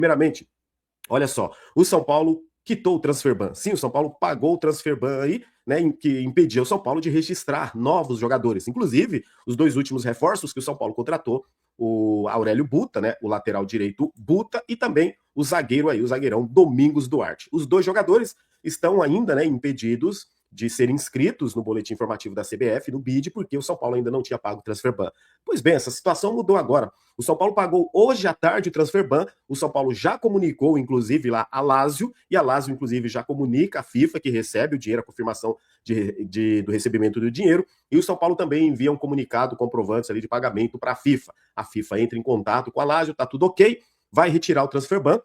Primeiramente, olha só, o São Paulo quitou o transfer ban. Sim, o São Paulo pagou o transfer ban aí, né, que impedia o São Paulo de registrar novos jogadores. Inclusive, os dois últimos reforços que o São Paulo contratou, o Aurélio Buta, né, o lateral direito Buta, e também o zagueiro aí, o zagueirão Domingos Duarte. Os dois jogadores estão ainda, né, impedidos de serem inscritos no boletim informativo da CBF, no BID, porque o São Paulo ainda não tinha pago o transfer ban. Pois bem, essa situação mudou agora. O São Paulo pagou hoje à tarde o transfer ban, o São Paulo já comunicou, inclusive, lá a Lazio, e a Lazio, inclusive, já comunica a FIFA que recebe o dinheiro, a confirmação do recebimento do dinheiro, e o São Paulo também envia um comunicado comprovante ali de pagamento para a FIFA. A FIFA entra em contato com a Lazio, tá tudo ok, vai retirar o transfer ban.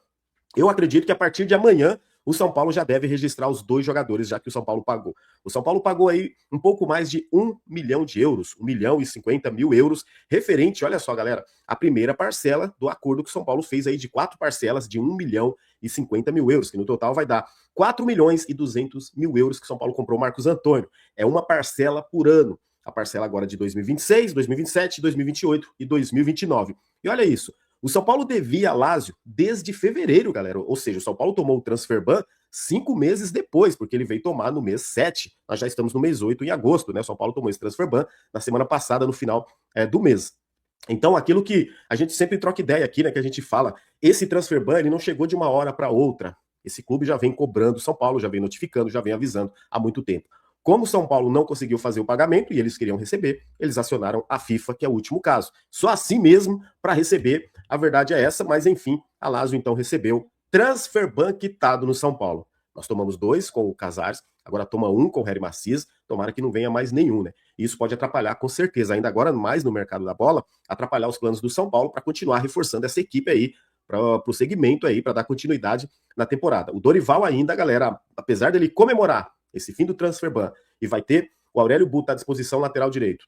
Eu acredito que a partir de amanhã o São Paulo já deve registrar os dois jogadores, já que o São Paulo pagou. O São Paulo pagou aí um pouco mais de 1 milhão de euros, 1 milhão e 50 mil euros, referente, olha só, galera, a primeira parcela do acordo que o São Paulo fez aí de 4 parcelas de 1 milhão e 50 mil euros, que no total vai dar 4 milhões e 200 mil euros que o São Paulo comprou o Marcos Antônio. É uma parcela por ano. A parcela agora de 2026, 2027, 2028 e 2029. E olha isso, o São Paulo devia a Lazio desde fevereiro, galera. Ou seja, o São Paulo tomou o transfer ban 5 meses depois, porque ele veio tomar no mês 7. Nós já estamos no mês 8, em agosto, né? O São Paulo tomou esse transfer ban na semana passada, no final do mês. Então, aquilo que a gente sempre troca ideia aqui, né? Que a gente fala, esse transfer ban ele não chegou de uma hora para outra. Esse clube já vem cobrando São Paulo, já vem notificando, já vem avisando há muito tempo. Como o São Paulo não conseguiu fazer o pagamento e eles queriam receber, eles acionaram a FIFA, que é o último caso. Só assim mesmo para receber, a verdade é essa, mas enfim, a Lazio então recebeu transfer ban quitado no São Paulo. Nós tomamos 2 com o Casares, agora toma 1 com o Harry Macias, tomara que não venha mais nenhum, né? Isso pode atrapalhar com certeza, ainda agora mais no mercado da bola, atrapalhar os planos do São Paulo para continuar reforçando essa equipe aí, para o segmento aí, para dar continuidade na temporada. O Dorival ainda, galera, apesar dele comemorar esse fim do transfer ban, e vai ter o Aurélio Buta à disposição lateral direito.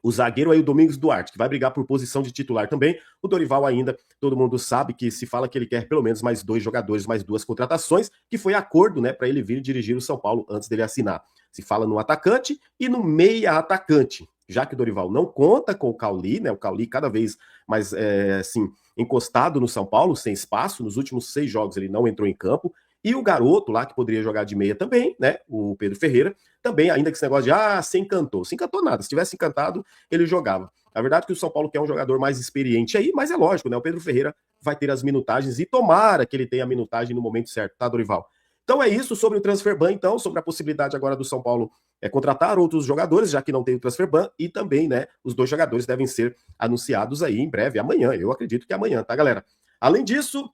O zagueiro aí, o Domingos Duarte, que vai brigar por posição de titular também. O Dorival ainda, todo mundo sabe que se fala que ele quer pelo menos mais 2 jogadores, mais 2 contratações, que foi acordo, né, para ele vir dirigir o São Paulo antes dele assinar. Se fala no atacante e no meia atacante. Já que o Dorival não conta com o Cauli, né, o Cauli cada vez mais, assim, encostado no São Paulo, sem espaço. Nos últimos 6 jogos ele não entrou em campo. E o garoto lá, que poderia jogar de meia também, né? O Pedro Ferreira, também, ainda que esse negócio de, se encantou. Se encantou nada. Se tivesse encantado, ele jogava. A verdade é que o São Paulo quer um jogador mais experiente aí, mas é lógico, né? O Pedro Ferreira vai ter as minutagens e tomara que ele tenha a minutagem no momento certo, tá, Dorival? Então é isso sobre o transfer ban, então, sobre a possibilidade agora do São Paulo contratar outros jogadores, já que não tem o transfer ban, e também, né, os 2 jogadores devem ser anunciados aí em breve, amanhã. Eu acredito que é amanhã, tá, galera? Além disso,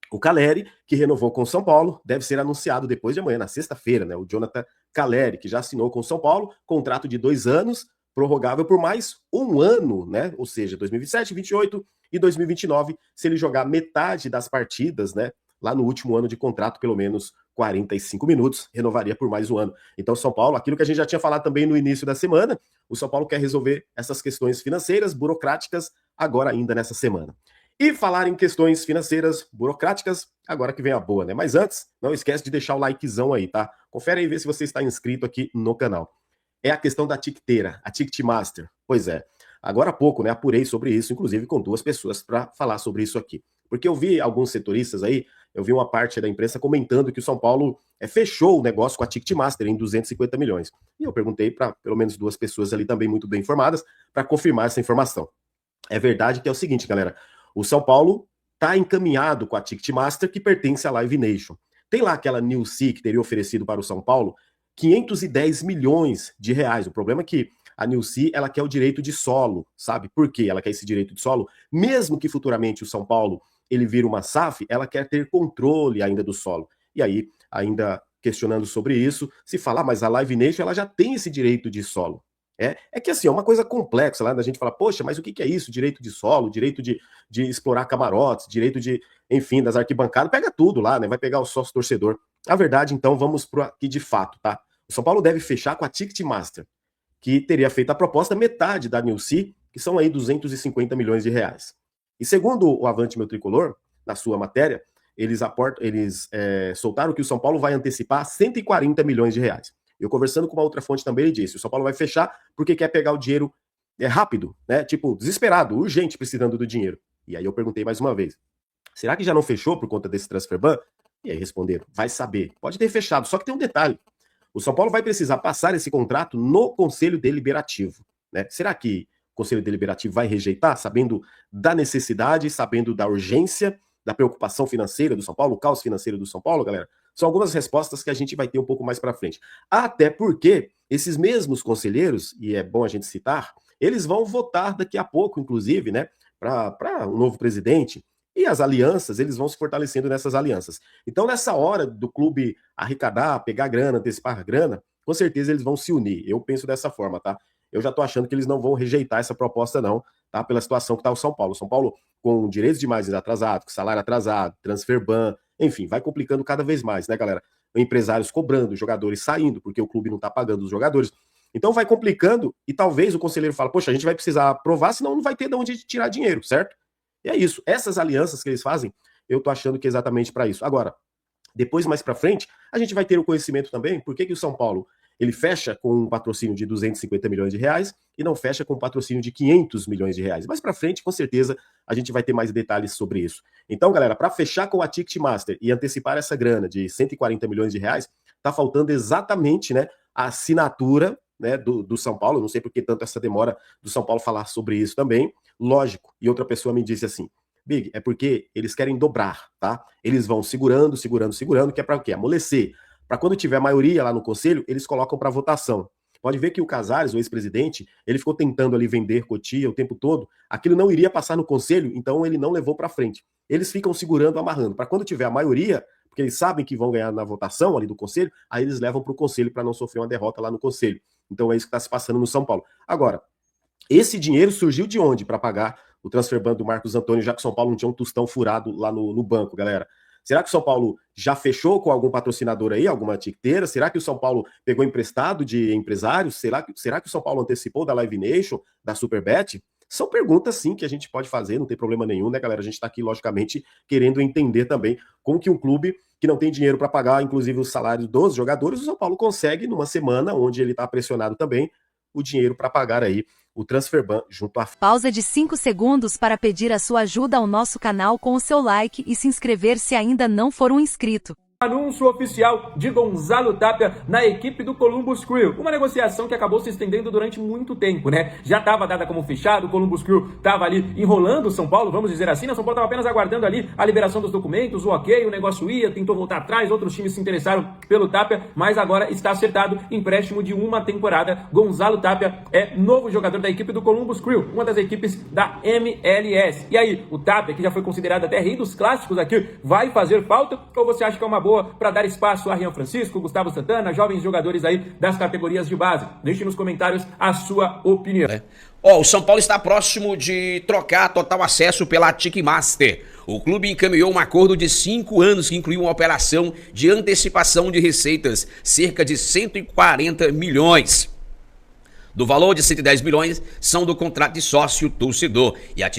o Caleri, que renovou com o São Paulo, deve ser anunciado depois de amanhã, na sexta-feira, né? O Jonathan Caleri, que já assinou com o São Paulo, contrato de 2 anos, prorrogável por mais 1 ano, né? Ou seja, 2027, 2028 e 2029, se ele jogar metade das partidas, né? Lá no último ano de contrato, pelo menos 45 minutos, renovaria por mais 1 ano. Então, São Paulo, aquilo que a gente já tinha falado também no início da semana, o São Paulo quer resolver essas questões financeiras, burocráticas, agora ainda nessa semana. E falar em questões financeiras, burocráticas, agora que vem a boa, né? Mas antes, não esquece de deixar o likezão aí, tá? Confere aí e vê se você está inscrito aqui no canal. É a questão da Ticteira, a Ticketmaster. Pois é, agora há pouco, né, apurei sobre isso, inclusive com 2 pessoas para falar sobre isso aqui. Porque eu vi alguns setoristas aí, eu vi uma parte da imprensa comentando que o São Paulo fechou o negócio com a Ticketmaster em 250 milhões. E eu perguntei para pelo menos 2 pessoas ali também muito bem informadas para confirmar essa informação. É verdade que é o seguinte, galera, o São Paulo está encaminhado com a Ticketmaster, que pertence à Live Nation. Tem lá aquela Newsea que teria oferecido para o São Paulo 510 milhões de reais. O problema é que a Newsea, ela quer o direito de solo, sabe? Por que ela quer esse direito de solo? Mesmo que futuramente o São Paulo ele vira uma SAF, ela quer ter controle ainda do solo. E aí, ainda questionando sobre isso, se falar, mas a Live Nation ela já tem esse direito de solo. É que assim, é uma coisa complexa lá da gente falar, poxa, mas o que é isso? Direito de solo, direito de explorar camarotes, direito de, enfim, das arquibancadas, pega tudo lá, né? Vai pegar o sócio torcedor. A verdade, então, vamos pro aqui de fato, tá? O São Paulo deve fechar com a Ticketmaster, que teria feito a proposta metade da Newsea, que são aí 250 milhões de reais. E segundo o Avante Meu Tricolor, na sua matéria, eles soltaram que o São Paulo vai antecipar 140 milhões de reais. Eu conversando com uma outra fonte também, ele disse, o São Paulo vai fechar porque quer pegar o dinheiro rápido, né? Tipo, desesperado, urgente, precisando do dinheiro. E aí eu perguntei mais uma vez, Será que já não fechou por conta desse transfer ban? E aí responderam, vai saber. Pode ter fechado, só que tem um detalhe. O São Paulo vai precisar passar esse contrato no Conselho Deliberativo, né? Será que o Conselho Deliberativo vai rejeitar, sabendo da necessidade, sabendo da urgência, da preocupação financeira do São Paulo, o caos financeiro do São Paulo, galera? São algumas respostas que a gente vai ter um pouco mais para frente. Até porque esses mesmos conselheiros, e é bom a gente citar, eles vão votar daqui a pouco, inclusive, né, para um novo presidente. E as alianças, eles vão se fortalecendo nessas alianças. Então, nessa hora do clube arrecadar, pegar grana, antecipar grana, com certeza eles vão se unir. Eu penso dessa forma, tá? Eu já tô achando que eles não vão rejeitar essa proposta, não, tá? Pela situação que tá o São Paulo. O São Paulo, com direitos de margens atrasados, com salário atrasado, transfer ban, enfim, vai complicando cada vez mais, né, galera? Empresários cobrando, jogadores saindo, porque o clube não tá pagando os jogadores. Então vai complicando e talvez o conselheiro fale, poxa, a gente vai precisar aprovar, senão não vai ter de onde tirar dinheiro, certo? E é isso. Essas alianças que eles fazem, eu tô achando que é exatamente para isso. Agora, depois, mais para frente, a gente vai ter o conhecimento também por que o São Paulo ele fecha com um patrocínio de 250 milhões de reais e não fecha com um patrocínio de 500 milhões de reais. Mais para frente, com certeza, a gente vai ter mais detalhes sobre isso. Então, galera, para fechar com a Ticketmaster e antecipar essa grana de 140 milhões de reais, tá faltando exatamente, né, a assinatura, né, do São Paulo. Não sei por que tanto essa demora do São Paulo falar sobre isso também. Lógico. E outra pessoa me disse assim, Big, é porque eles querem dobrar, tá? Eles vão segurando, que é para o quê? Amolecer. Para quando tiver maioria lá no conselho, eles colocam para votação. Pode ver que o Casares, o ex-presidente, ele ficou tentando ali vender Cotia o tempo todo. Aquilo não iria passar no conselho, então ele não levou para frente. Eles ficam segurando, amarrando. Para quando tiver a maioria, porque eles sabem que vão ganhar na votação ali do conselho, aí eles levam para o conselho para não sofrer uma derrota lá no conselho. Então é isso que está se passando no São Paulo. Agora, esse dinheiro surgiu de onde para pagar o transfer ban do Marcos Antônio, já que o São Paulo não tinha um tostão furado lá no banco, galera? Será que o São Paulo já fechou com algum patrocinador aí, alguma tiqueteira? Será que o São Paulo pegou emprestado de empresários? Será que o São Paulo antecipou da Live Nation, da Superbet? São perguntas, sim, que a gente pode fazer, não tem problema nenhum, né, galera? A gente está aqui, logicamente, querendo entender também como que um clube que não tem dinheiro para pagar, inclusive, os salários dos jogadores, o São Paulo consegue, numa semana, onde ele está pressionado também, o dinheiro para pagar aí o transfer ban junto à... Pausa de 5 segundos para pedir a sua ajuda ao nosso canal com o seu like e se inscrever se ainda não for um inscrito. Anúncio oficial de Gonzalo Tapia na equipe do Columbus Crew. Uma negociação que acabou se estendendo durante muito tempo, né? Já estava dada como fechado, o Columbus Crew estava ali enrolando o São Paulo, vamos dizer assim. O São Paulo estava apenas aguardando ali a liberação dos documentos, o ok, o negócio ia, tentou voltar atrás, outros times se interessaram pelo Tapia, mas agora está acertado, empréstimo de uma temporada. Gonzalo Tapia é novo jogador da equipe do Columbus Crew, uma das equipes da MLS. E aí, o Tapia, que já foi considerado até rei dos clássicos aqui, vai fazer falta? Ou você acha que é uma boa para dar espaço a Rian Francisco, Gustavo Santana, jovens jogadores aí das categorias de base? Deixe nos comentários a sua opinião. O São Paulo está próximo de trocar total acesso pela Ticketmaster. O clube encaminhou um acordo de 5 anos que incluiu uma operação de antecipação de receitas, cerca de 140 milhões. Do valor de 110 milhões são do contrato de sócio-torcedor e a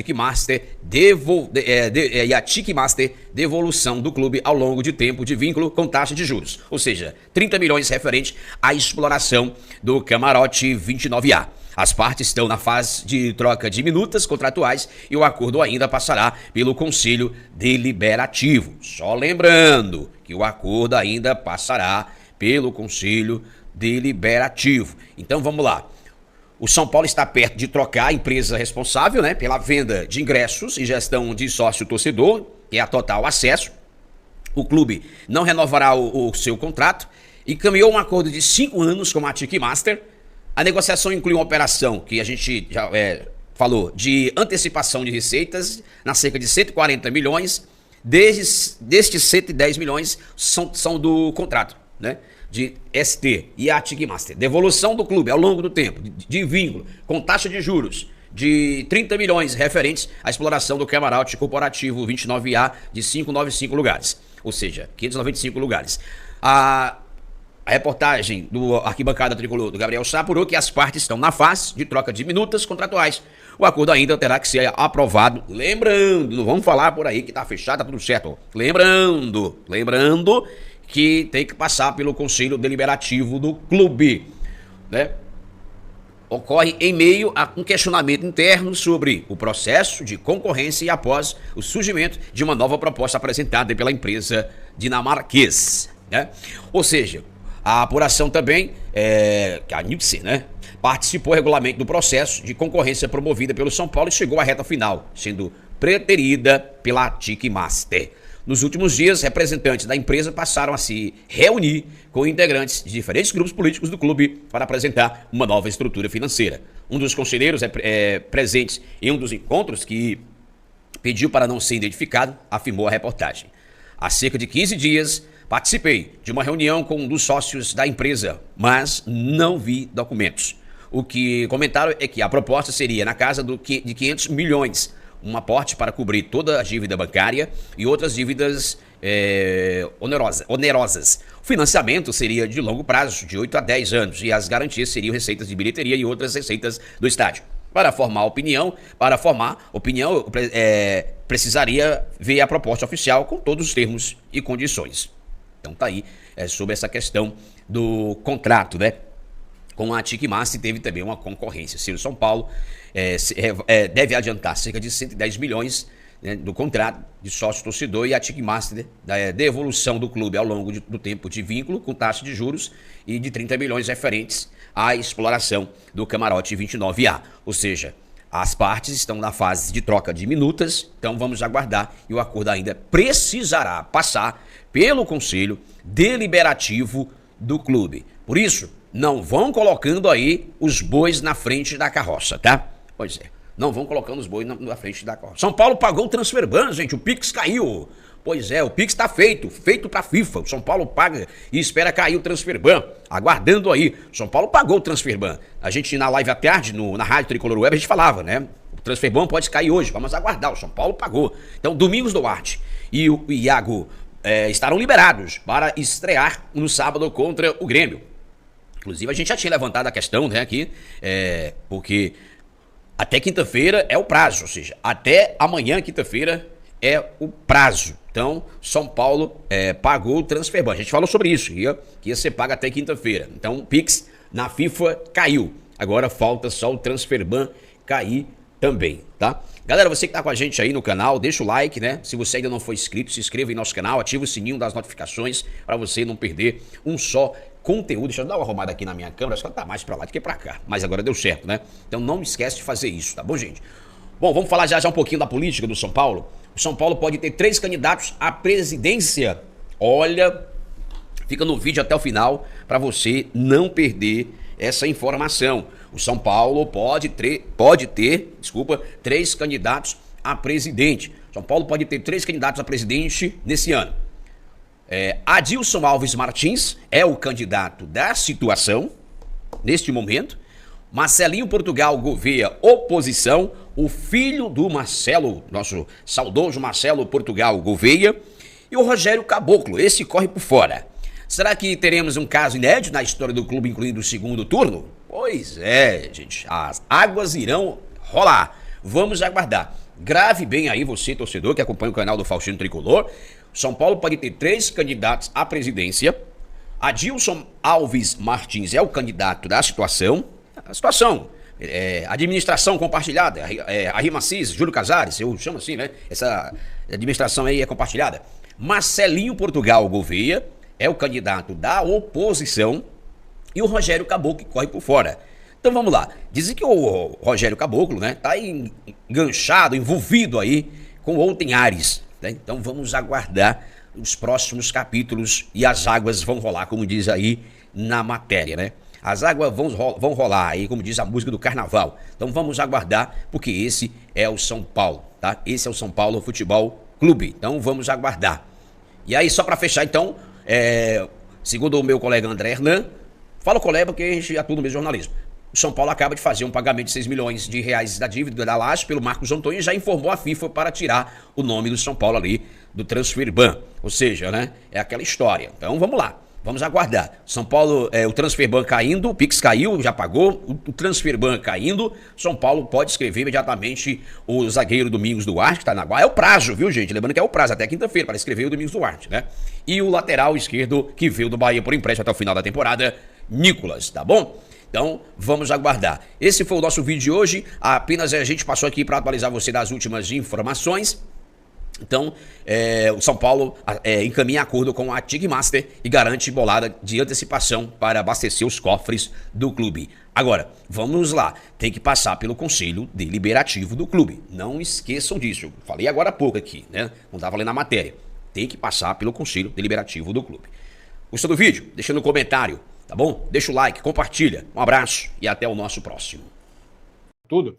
Ticketmaster devolução do clube ao longo de tempo de vínculo com taxa de juros, ou seja, 30 milhões referente à exploração do camarote 29A. As partes estão na fase de troca de minutas contratuais e o acordo ainda passará pelo Conselho Deliberativo. Só lembrando que o acordo ainda passará pelo Conselho Deliberativo. Então vamos lá. O São Paulo está perto de trocar a empresa responsável, né, pela venda de ingressos e gestão de sócio-torcedor, que é a Total Acesso. O clube não renovará o seu contrato e caminhou um acordo de 5 anos com a Ticketmaster. A negociação inclui uma operação que a gente já falou de antecipação de receitas na cerca de 140 milhões. Destes 110 milhões são do contrato, né, de ST e a Ticketmaster. Devolução do clube ao longo do tempo, de vínculo, com taxa de juros de 30 milhões referentes à exploração do camarote corporativo 29A de 595 lugares, ou seja, 595 lugares. A reportagem do Arquibancada Tricolor do Gabriel Sá apurou que as partes estão na fase de troca de minutas contratuais. O acordo ainda terá que ser aprovado. Lembrando, não vamos falar por aí que tá fechado, tá tudo certo. Lembrando que tem que passar pelo Conselho Deliberativo do clube, né? ocorre em meio a um questionamento interno sobre o processo de concorrência e após o surgimento de uma nova proposta apresentada pela empresa dinamarquesa, né? Ou seja, a apuração também, que a Nipsey, né, participou regularmente do processo de concorrência promovida pelo São Paulo e chegou à reta final, sendo preterida pela Ticketmaster. Nos últimos dias, representantes da empresa passaram a se reunir com integrantes de diferentes grupos políticos do clube para apresentar uma nova estrutura financeira. Um dos conselheiros presentes em um dos encontros, que pediu para não ser identificado, afirmou a reportagem. Há cerca de 15 dias, participei de uma reunião com um dos sócios da empresa, mas não vi documentos. O que comentaram é que a proposta seria na casa de 500 milhões, um aporte para cobrir toda a dívida bancária e outras dívidas onerosas. O financiamento seria de longo prazo, de 8 a 10 anos, e as garantias seriam receitas de bilheteria e outras receitas do estádio. Para formar opinião, precisaria ver a proposta oficial com todos os termos e condições. Então tá aí, sobre essa questão do contrato, né? Com a Ticketmaster teve também uma concorrência. Se o São Paulo deve adiantar cerca de 110 milhões, né, do contrato de sócio-torcedor, e a Ticketmaster da devolução do clube ao longo do tempo de vínculo com taxa de juros e de 30 milhões referentes à exploração do camarote 29A. Ou seja, as partes estão na fase de troca de minutas, então vamos aguardar, e o acordo ainda precisará passar pelo Conselho Deliberativo do clube. Por isso, não vão colocando aí os bois na frente da carroça, tá? Pois é, não vão colocando os bois na frente da carroça. São Paulo pagou o transferban, gente, o Pix caiu. Pois é, o Pix tá feito pra FIFA. O São Paulo paga e espera cair o transferban, aguardando aí. O São Paulo pagou o transferban. A gente na live à tarde, na Rádio Tricolor Web, a gente falava, né? O transferban pode cair hoje, vamos aguardar. O São Paulo pagou. Então, Domingos Duarte e o Iago estarão liberados para estrear no sábado contra o Grêmio. Inclusive, a gente já tinha levantado a questão, né, aqui, porque até quinta-feira é o prazo, ou seja, até amanhã, quinta-feira, é o prazo. Então, São Paulo pagou o transferban. A gente falou sobre isso, que ia ser pago até quinta-feira. Então, o Pix na FIFA caiu. Agora falta só o transferban cair também, tá? Galera, você que tá com a gente aí no canal, deixa o like, né? Se você ainda não for inscrito, se inscreva em nosso canal, ativa o sininho das notificações para você não perder um só conteúdo. Deixa eu dar uma arrumada aqui na minha câmera, acho que ela tá mais pra lá do que pra cá, mas agora deu certo, né? Então não esquece de fazer isso, tá bom, gente? Bom, vamos falar já um pouquinho da política do São Paulo. O São Paulo pode ter 3 candidatos à presidência. Olha, fica no vídeo até o final para você não perder essa informação. O São Paulo pode ter 3 candidatos a presidente. São Paulo pode ter 3 candidatos a presidente nesse ano. Adilson Alves Martins é o candidato da situação, neste momento. Marcelinho Portugal Gouveia, oposição. O filho do Marcelo, nosso saudoso Marcelo Portugal Gouveia. E o Rogério Caboclo, esse corre por fora. Será que teremos um caso inédito na história do clube, incluindo o segundo turno? Pois é, gente, as águas irão rolar. Vamos aguardar. Grave bem aí você, torcedor, que acompanha o canal do Faustino Tricolor. São Paulo pode ter 3 candidatos à presidência. Adilson Alves Martins é o candidato da situação. A situação, administração compartilhada, a Rimacis, Júlio Casares, eu chamo assim, né? Essa administração aí é compartilhada. Marcelinho Portugal Gouveia é o candidato da oposição e o Rogério Caboclo que corre por fora. Então vamos lá. Dizem que o Rogério Caboclo, né, tá enganchado, envolvido aí com o Ontem Ares, né? Então vamos aguardar os próximos capítulos e as águas vão rolar, como diz aí na matéria, né? As águas vão rolar aí, como diz a música do carnaval. Então vamos aguardar, porque esse é o São Paulo, tá? Esse é o São Paulo Futebol Clube. Então vamos aguardar. E aí, só para fechar, então, segundo o meu colega André Hernan, falo colega porque a gente atua no mesmo jornalismo. O São Paulo acaba de fazer um pagamento de 6 milhões de reais da dívida da Laje pelo Marcos Antônio e já informou a FIFA para tirar o nome do São Paulo ali do transferban. Ou seja, né, é aquela história. Então vamos lá. Vamos aguardar. São Paulo, o transferban caindo, o Pix caiu, já pagou, o transferban caindo, São Paulo pode escrever imediatamente o zagueiro Domingos Duarte, que está na guarda. É o prazo, viu, gente? Lembrando que é o prazo, até quinta-feira, para escrever o Domingos Duarte, né? E o lateral esquerdo, que veio do Bahia por empréstimo até o final da temporada, Nicolas, tá bom? Então, vamos aguardar. Esse foi o nosso vídeo de hoje. Apenas a gente passou aqui para atualizar você das últimas informações. Então, o São Paulo encaminha acordo com a Ticketmaster e garante bolada de antecipação para abastecer os cofres do clube. Agora, vamos lá, tem que passar pelo Conselho Deliberativo do clube. Não esqueçam disso, eu falei agora há pouco aqui, né? Não estava lendo a matéria. Tem que passar pelo Conselho Deliberativo do clube. Gostou do vídeo? Deixa no comentário, tá bom? Deixa o like, compartilha. Um abraço e até o nosso próximo. Tudo.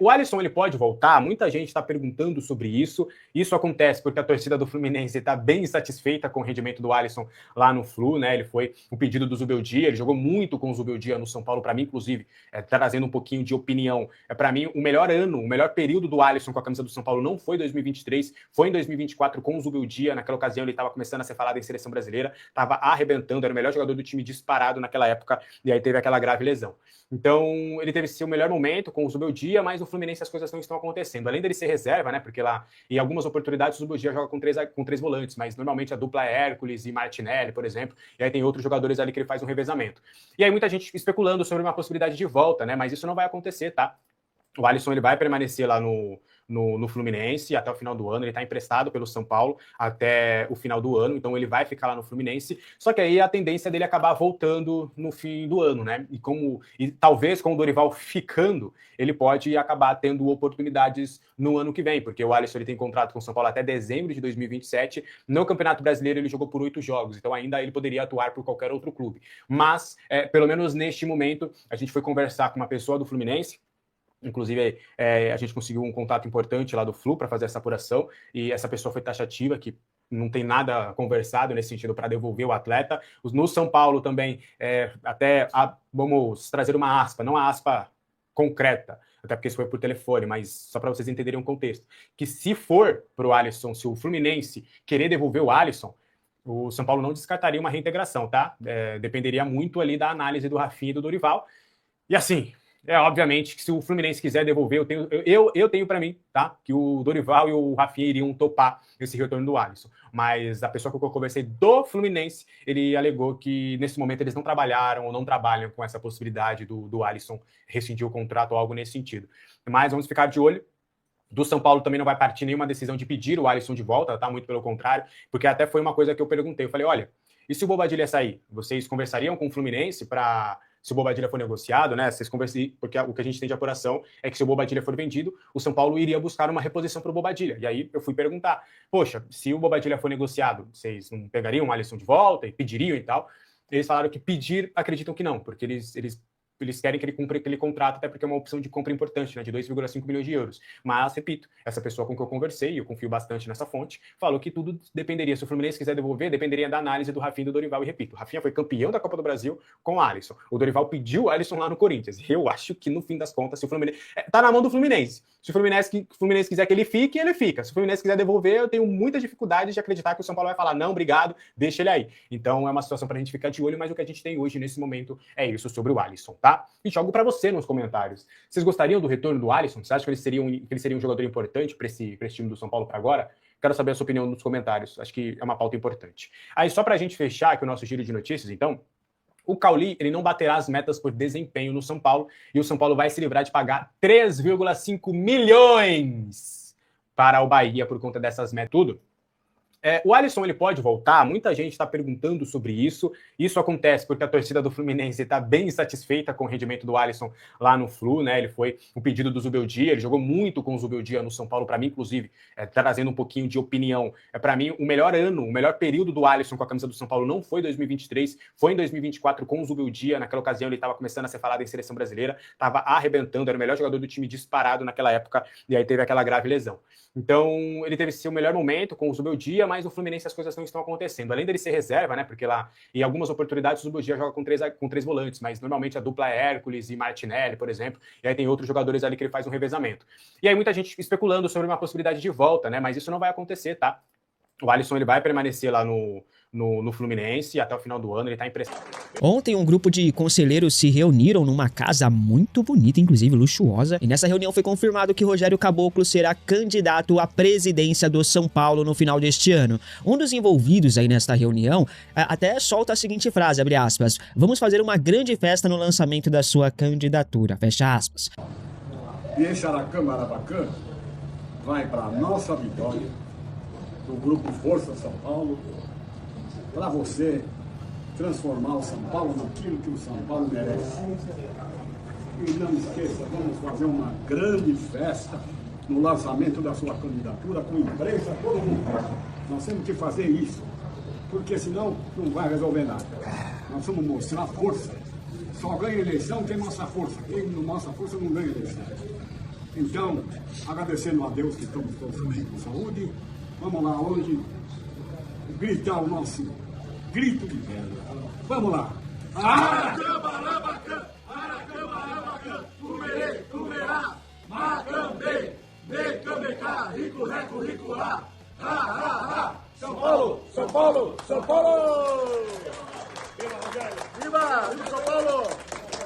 O Alisson, ele pode voltar? Muita gente está perguntando sobre isso. Isso acontece porque a torcida do Fluminense está bem insatisfeita com o rendimento do Alisson lá no Flu, né? Ele foi um pedido do Zubeldia, ele jogou muito com o Zubeldia no São Paulo, para mim, inclusive, trazendo um pouquinho de opinião. Para mim, o melhor ano, o melhor período do Alisson com a camisa do São Paulo não foi 2023, foi em 2024 com o Zubeldia. Naquela ocasião, ele estava começando a ser falado em seleção brasileira, estava arrebentando, era o melhor jogador do time disparado naquela época, e aí teve aquela grave lesão. Então, ele teve seu melhor momento com o Zubeldia, mas no Fluminense as coisas não estão acontecendo. Além dele ser reserva, né? Porque lá, em algumas oportunidades, o Zubeldia joga com três volantes, mas normalmente a dupla é Hércules e Martinelli, por exemplo, e aí tem outros jogadores ali que ele faz um revezamento. E aí muita gente especulando sobre uma possibilidade de volta, né? Mas isso não vai acontecer, tá? O Alisson, ele vai permanecer lá no Fluminense até o final do ano. Ele está emprestado pelo São Paulo até o final do ano, então ele vai ficar lá no Fluminense. Só que aí a tendência dele é acabar voltando no fim do ano, né? E talvez com o Dorival ficando, ele pode acabar tendo oportunidades no ano que vem, porque o Alisson, ele tem contrato com o São Paulo até dezembro de 2027. No Campeonato Brasileiro ele jogou por 8 jogos, então ainda ele poderia atuar por qualquer outro clube. Mas, pelo menos neste momento, a gente foi conversar com uma pessoa do Fluminense. Inclusive, a gente conseguiu um contato importante lá do Flu para fazer essa apuração, e essa pessoa foi taxativa, que não tem nada conversado nesse sentido para devolver o atleta. No São Paulo também, vamos trazer uma aspa, não a aspa concreta, até porque isso foi por telefone, mas só para vocês entenderem o contexto, que se for para o Alisson, se o Fluminense querer devolver o Alisson, o São Paulo não descartaria uma reintegração, tá? Dependeria muito ali da análise do Rafinha e do Dorival. E assim, obviamente que se o Fluminense quiser devolver, eu tenho para mim, tá? Que o Dorival e o Rafinha iriam topar esse retorno do Alisson. Mas a pessoa que eu conversei do Fluminense, ele alegou que nesse momento eles não trabalharam ou não trabalham com essa possibilidade do Alisson rescindir o contrato ou algo nesse sentido. Mas vamos ficar de olho. Do São Paulo também não vai partir nenhuma decisão de pedir o Alisson de volta, tá? Muito pelo contrário, porque até foi uma coisa que eu perguntei. Eu falei, olha, e se o Bobadilla sair? Vocês conversariam com o Fluminense para... Se o Bobadilla for negociado, né? Vocês conversam, porque o que a gente tem de apuração é que se o Bobadilla for vendido, o São Paulo iria buscar uma reposição para o Bobadilla. E aí eu fui perguntar, poxa, se o Bobadilla for negociado, vocês não pegariam o Alisson de volta e pediriam e tal? Eles falaram que pedir, acreditam que não, porque eles querem que ele cumpra aquele contrato, até porque é uma opção de compra importante, né, de 2,5 milhões de euros. Mas, repito, essa pessoa com que eu conversei, e eu confio bastante nessa fonte, falou que tudo dependeria, se o Fluminense quiser devolver, dependeria da análise do Rafinha e do Dorival. E repito, o Rafinha foi campeão da Copa do Brasil com o Alisson. O Dorival pediu o Alisson lá no Corinthians. Eu acho que, no fim das contas, se o Fluminense... tá na mão do Fluminense. Se o Fluminense quiser que ele fique, ele fica. Se o Fluminense quiser devolver, eu tenho muita dificuldade de acreditar que o São Paulo vai falar, não, obrigado, deixa ele aí. Então, é uma situação pra gente ficar de olho, mas o que a gente tem hoje, nesse momento, é isso sobre o Alisson, tá? E jogo pra você nos comentários. Vocês gostariam do retorno do Alisson? Você acha que ele seria um jogador importante para esse time do São Paulo para agora? Quero saber a sua opinião nos comentários. Acho que é uma pauta importante. Aí, só para a gente fechar aqui o nosso giro de notícias, então, o Cauli, ele não baterá as metas por desempenho no São Paulo, e o São Paulo vai se livrar de pagar 3,5 milhões para o Bahia por conta dessas metas. Tudo. O Alisson, ele pode voltar? Muita gente está perguntando sobre isso. Isso acontece porque a torcida do Fluminense está bem insatisfeita com o rendimento do Alisson lá no Flu, né? Ele foi um pedido do Zubeldia, ele jogou muito com o Zubeldia no São Paulo, para mim, inclusive, trazendo um pouquinho de opinião. Para mim, o melhor ano, o melhor período do Alisson com a camisa do São Paulo não foi 2023, foi em 2024 com o Zubeldia. Naquela ocasião, ele estava começando a ser falado em seleção brasileira, estava arrebentando, era o melhor jogador do time disparado naquela época, e aí teve aquela grave lesão. Então, ele teve seu melhor momento com o Zubeldia, mas no Fluminense as coisas não estão acontecendo. Além dele ser reserva, né? Porque lá, em algumas oportunidades, o Zubeldia joga com três volantes, mas normalmente a dupla é Hércules e Martinelli, por exemplo, e aí tem outros jogadores ali que ele faz um revezamento. E aí muita gente especulando sobre uma possibilidade de volta, né? Mas isso não vai acontecer, tá? O Alisson ele vai permanecer lá no Fluminense e até o final do ano ele está emprestado. Ontem um grupo de conselheiros se reuniram numa casa muito bonita, inclusive luxuosa, e nessa reunião foi confirmado que Rogério Caboclo será candidato à presidência do São Paulo no final deste ano. Um dos envolvidos aí nesta reunião até solta a seguinte frase, abre aspas, vamos fazer uma grande festa no lançamento da sua candidatura, fecha aspas. E esse Aracama Arabacã vai para a nossa vitória, do Grupo Força São Paulo, para você transformar o São Paulo naquilo que o São Paulo merece. E não esqueça, vamos fazer uma grande festa no lançamento da sua candidatura, com imprensa, todo mundo. Nós temos que fazer isso, porque senão não vai resolver nada. Nós vamos mostrar força. Só ganha eleição quem mostra força. Quem não mostra força não ganha eleição. Então, agradecendo a Deus que estamos todos bem com saúde, vamos lá hoje gritar o nosso grito de guerra. Vamos lá. Aracama, Arabacã, Aracama, Arabacã, Cumerê, Cumerá, Macambê, Mecambecá, Rico, Reco, Ricoá, São Paulo, São Paulo, São Paulo! Viva, Rogério! Viva, viva São Paulo!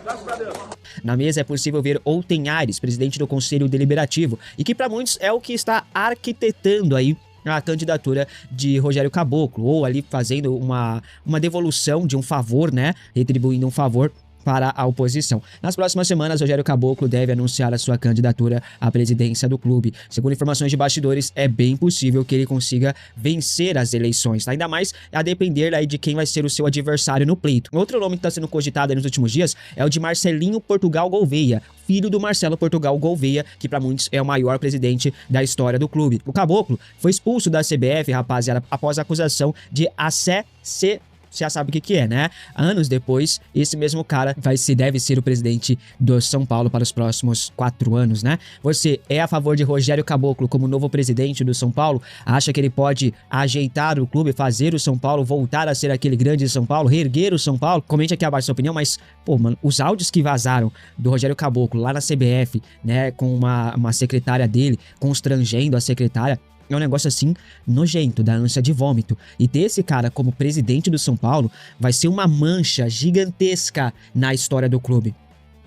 Graças a Deus! Na mesa é possível ver Olten Aires, presidente do Conselho Deliberativo, e que para muitos é o que está arquitetando aí a candidatura de Rogério Caboclo, ou ali fazendo uma devolução de um favor, né, retribuindo um favor para a oposição. Nas próximas semanas, Rogério Caboclo deve anunciar a sua candidatura à presidência do clube. Segundo informações de bastidores, é bem possível que ele consiga vencer as eleições, ainda mais a depender aí de quem vai ser o seu adversário no pleito. Outro nome que está sendo cogitado nos últimos dias é o de Marcelinho Portugal Gouveia, filho do Marcelo Portugal Gouveia, que para muitos é o maior presidente da história do clube. O Caboclo foi expulso da CBF, rapaziada, após a acusação de assédio. Você já sabe o que é, né? Anos depois, esse mesmo cara deve ser o presidente do São Paulo para os próximos 4 anos, né? Você é a favor de Rogério Caboclo como novo presidente do São Paulo? Acha que ele pode ajeitar o clube, fazer o São Paulo voltar a ser aquele grande São Paulo, reerguer o São Paulo? Comente aqui abaixo a sua opinião, mas, pô, mano, os áudios que vazaram do Rogério Caboclo lá na CBF, né, com uma secretária dele, constrangendo a secretária, é um negócio assim nojento, da ânsia de vômito. E ter esse cara como presidente do São Paulo vai ser uma mancha gigantesca na história do clube.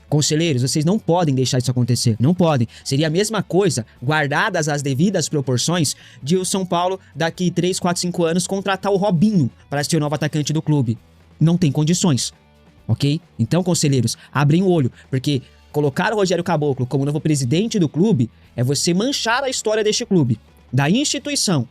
Conselheiros, vocês não podem deixar isso acontecer. Não podem. Seria a mesma coisa, guardadas as devidas proporções, de o São Paulo, daqui 3, 4, 5 anos, contratar o Robinho para ser o novo atacante do clube. Não tem condições. Ok? Então, conselheiros, abrem o olho, porque colocar o Rogério Caboclo como novo presidente do clube é você manchar a história deste clube, da instituição.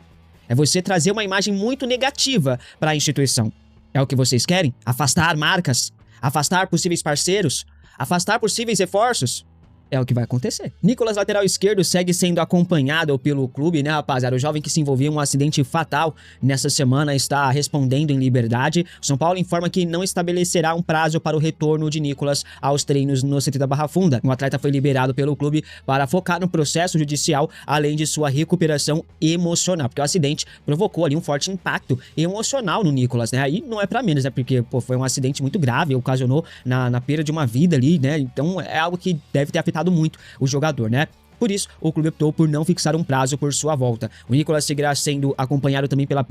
É você trazer uma imagem muito negativa para a instituição. É o que vocês querem? Afastar marcas? Afastar possíveis parceiros? Afastar possíveis reforços? É o que vai acontecer. Nicolas, lateral esquerdo, segue sendo acompanhado pelo clube, né, rapaziada? O jovem que se envolveu em um acidente fatal nessa semana está respondendo em liberdade. O São Paulo informa que não estabelecerá um prazo para o retorno de Nicolas aos treinos no CT da Barra Funda. O atleta foi liberado pelo clube para focar no processo judicial, além de sua recuperação emocional, porque o acidente provocou ali um forte impacto emocional no Nicolas, né? Aí não é pra menos, né? Porque, pô, foi um acidente muito grave, ocasionou na perda de uma vida ali, né? Então é algo que deve ter afetado muito o jogador, né? Por isso, o clube optou por não fixar um prazo por sua volta. O Nicolas seguirá sendo acompanhado também pelo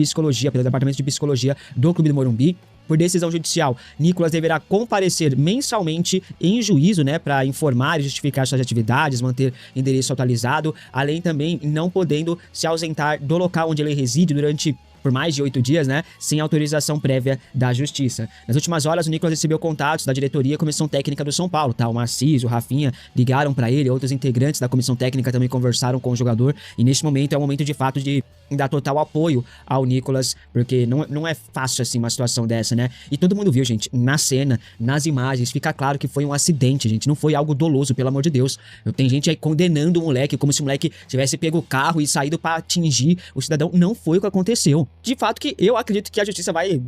departamento de psicologia do Clube do Morumbi. Por decisão judicial, Nicolas deverá comparecer mensalmente em juízo, né, para informar e justificar suas atividades, manter endereço atualizado, além também não podendo se ausentar do local onde ele reside durante por mais de 8 dias, né, sem autorização prévia da Justiça. Nas últimas horas, o Nicolas recebeu contatos da diretoria e comissão técnica do São Paulo, tá? O Marcis, o Rafinha ligaram para ele, outros integrantes da comissão técnica também conversaram com o jogador, e neste momento é um momento de fato de dar total apoio ao Nicolas, porque não é fácil assim uma situação dessa, né? E todo mundo viu, gente, na cena, nas imagens, fica claro que foi um acidente, gente, não foi algo doloso, pelo amor de Deus. Tem gente aí condenando o moleque, como se o moleque tivesse pego o carro e saído para atingir o cidadão. Não foi o que aconteceu. de fato que eu acredito que a justiça vai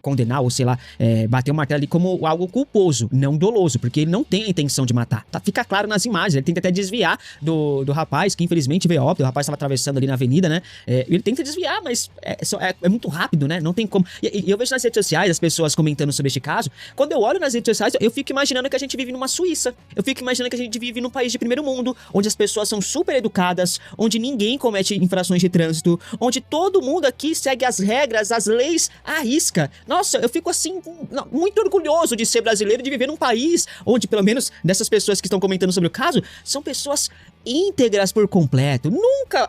condenar, ou sei lá, bater o martelo ali como algo culposo, não doloso, porque ele não tem a intenção de matar. Tá? Fica claro nas imagens, ele tenta até desviar do rapaz, que infelizmente veio óbito, o rapaz estava atravessando ali na avenida, né? Ele tenta desviar, mas é muito rápido, né? Não tem como. E eu vejo nas redes sociais as pessoas comentando sobre este caso. Quando eu olho nas redes sociais, eu fico imaginando que a gente vive numa Suíça. Eu fico imaginando que a gente vive num país de primeiro mundo, onde as pessoas são super educadas, onde ninguém comete infrações de trânsito, onde todo mundo aqui segue as regras, as leis à risca. Nossa, eu fico assim, muito orgulhoso de ser brasileiro, de viver num país onde, pelo menos, dessas pessoas que estão comentando sobre o caso, são pessoas íntegras por completo.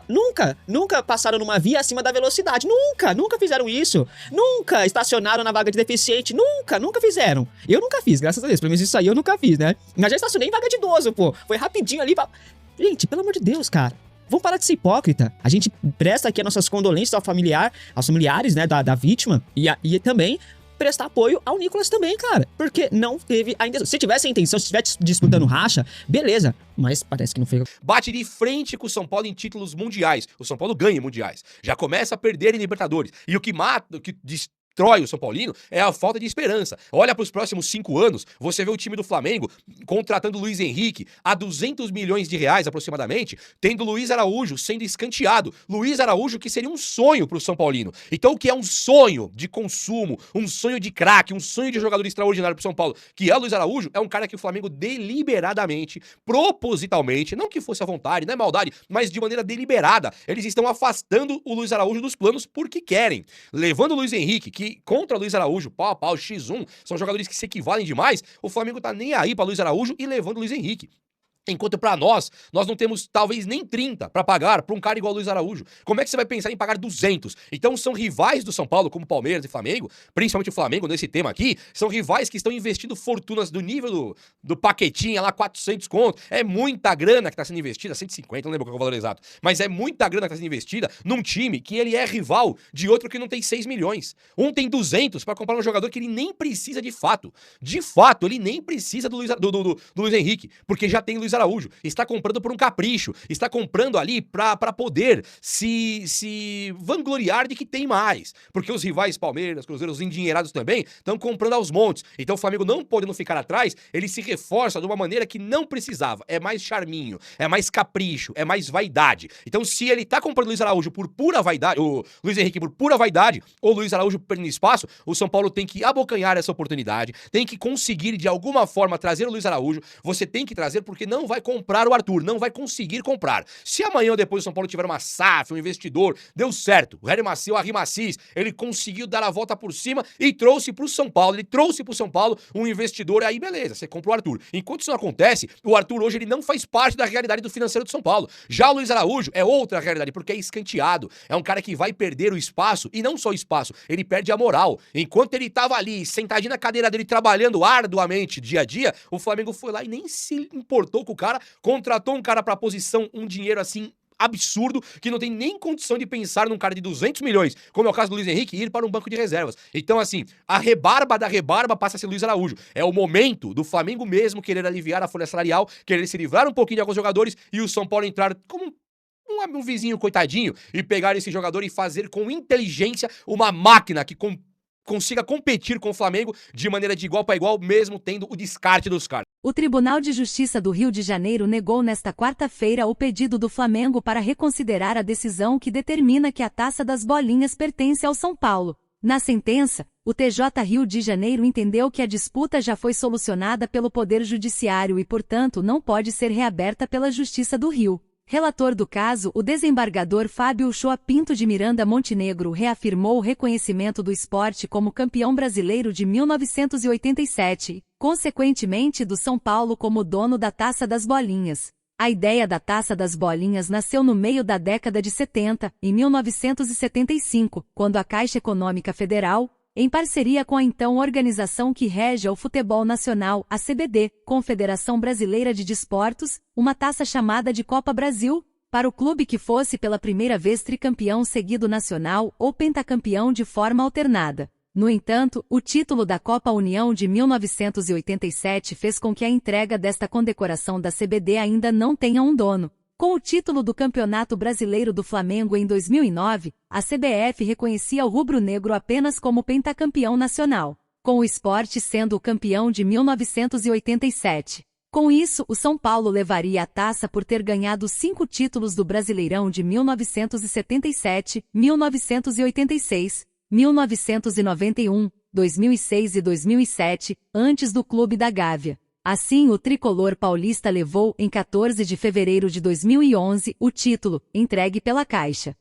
Nunca passaram numa via acima da velocidade. Nunca fizeram isso. Nunca estacionaram na vaga de deficiente. Nunca fizeram. Eu nunca fiz, graças a Deus. Pelo menos isso aí eu nunca fiz, né? Mas já estacionei em vaga de idoso, pô. Foi rapidinho ali. Gente, pelo amor de Deus, cara. Vamos parar de ser hipócrita. A gente presta aqui as nossas condolências aos familiares, né, da vítima. E também prestar apoio ao Nicolas também, cara. Porque não teve a intenção. Se tivesse a intenção, se estivesse disputando racha, beleza. Mas parece que não foi. Bate de frente com o São Paulo em títulos mundiais. O São Paulo ganha mundiais. Já começa a perder em Libertadores. E o que mata, o que destrói o São Paulino é a falta de esperança. Olha para os próximos 5 anos, você vê o time do Flamengo contratando Luiz Henrique a 200 milhões de reais aproximadamente, tendo Luiz Araújo sendo escanteado. Luiz Araújo que seria um sonho para o São Paulino. Então o que é um sonho de consumo, um sonho de craque, um sonho de jogador extraordinário para o São Paulo, que é o Luiz Araújo, é um cara que o Flamengo deliberadamente, propositalmente, não que fosse à vontade, não é maldade, mas de maneira deliberada, eles estão afastando o Luiz Araújo dos planos porque querem. Levando o Luiz Henrique, que contra o Luiz Araújo, pau a pau, X1, são jogadores que se equivalem demais, o Flamengo tá nem aí pra Luiz Araújo e levando o Luiz Henrique. Enquanto pra nós não temos talvez nem 30 pra pagar pra um cara igual o Luiz Araújo. Como é que você vai pensar em pagar 200? Então são rivais do São Paulo, como Palmeiras e Flamengo, principalmente o Flamengo nesse tema aqui, são rivais que estão investindo fortunas do nível do Paquetinha lá, 400 conto. É muita grana que tá sendo investida, 150, não lembro qual é o valor exato, mas é muita grana que tá sendo investida num time que ele é rival de outro que não tem 6 milhões. Um tem 200 pra comprar um jogador que ele nem precisa de fato. De fato, ele nem precisa do Luiz Henrique, porque já tem Luiz Araújo, está comprando por um capricho, está comprando ali pra poder se vangloriar de que tem mais, porque os rivais Palmeiras, Cruzeiro, os endinheirados também, estão comprando aos montes, então o Flamengo não podendo ficar atrás, ele se reforça de uma maneira que não precisava, é mais charminho, é mais capricho, é mais vaidade. Então se ele tá comprando o Luiz Araújo por pura vaidade, o Luiz Henrique por pura vaidade, ou o Luiz Araújo perdendo espaço, o São Paulo tem que abocanhar essa oportunidade, tem que conseguir de alguma forma trazer o Luiz Araújo, você tem que trazer porque não vai comprar o Arthur, não vai conseguir comprar. Se amanhã ou depois o São Paulo tiver uma SAF, um investidor, deu certo, o Harry Maciel, a Rimacis, ele conseguiu dar a volta por cima e trouxe pro São Paulo, um investidor, aí beleza, você compra o Arthur. Enquanto isso não acontece, o Arthur hoje ele não faz parte da realidade do financeiro do São Paulo. Já o Luiz Araújo é outra realidade, porque é escanteado, é um cara que vai perder o espaço, e não só o espaço, ele perde a moral. Enquanto ele tava ali, sentadinho na cadeira dele, trabalhando arduamente dia a dia, o Flamengo foi lá e nem se importou com o cara, contratou um cara pra posição, um dinheiro assim absurdo, que não tem nem condição de pensar num cara de 200 milhões, como é o caso do Luiz Henrique, e ir para um banco de reservas. Então, assim, a rebarba da rebarba passa a ser Luiz Araújo. É o momento do Flamengo mesmo querer aliviar a folha salarial, querer se livrar um pouquinho de alguns jogadores, e o São Paulo entrar como um vizinho coitadinho, e pegar esse jogador e fazer com inteligência uma máquina que consiga competir com o Flamengo de maneira de igual para igual, mesmo tendo o descarte dos caras. O Tribunal de Justiça do Rio de Janeiro negou nesta quarta-feira o pedido do Flamengo para reconsiderar a decisão que determina que a Taça das Bolinhas pertence ao São Paulo. Na sentença, o TJ Rio de Janeiro entendeu que a disputa já foi solucionada pelo Poder Judiciário e, portanto, não pode ser reaberta pela Justiça do Rio. Relator do caso, o desembargador Fábio Uchoa Pinto de Miranda Montenegro reafirmou o reconhecimento do esporte como campeão brasileiro de 1987, consequentemente do São Paulo como dono da Taça das Bolinhas. A ideia da Taça das Bolinhas nasceu no meio da década de 70, em 1975, quando a Caixa Econômica Federal, em parceria com a então organização que rege o futebol nacional, a CBD, Confederação Brasileira de Desportos, uma taça chamada de Copa Brasil, para o clube que fosse pela primeira vez tricampeão seguido nacional ou pentacampeão de forma alternada. No entanto, o título da Copa União de 1987 fez com que a entrega desta condecoração da CBD ainda não tenha um dono. Com o título do Campeonato Brasileiro do Flamengo em 2009, a CBF reconhecia o rubro-negro apenas como pentacampeão nacional, com o Sport sendo o campeão de 1987. Com isso, o São Paulo levaria a taça por ter ganhado 5 títulos do Brasileirão de 1977, 1986, 1991, 2006 e 2007, antes do Clube da Gávea. Assim, o tricolor paulista levou, em 14 de fevereiro de 2011, o título, entregue pela Caixa.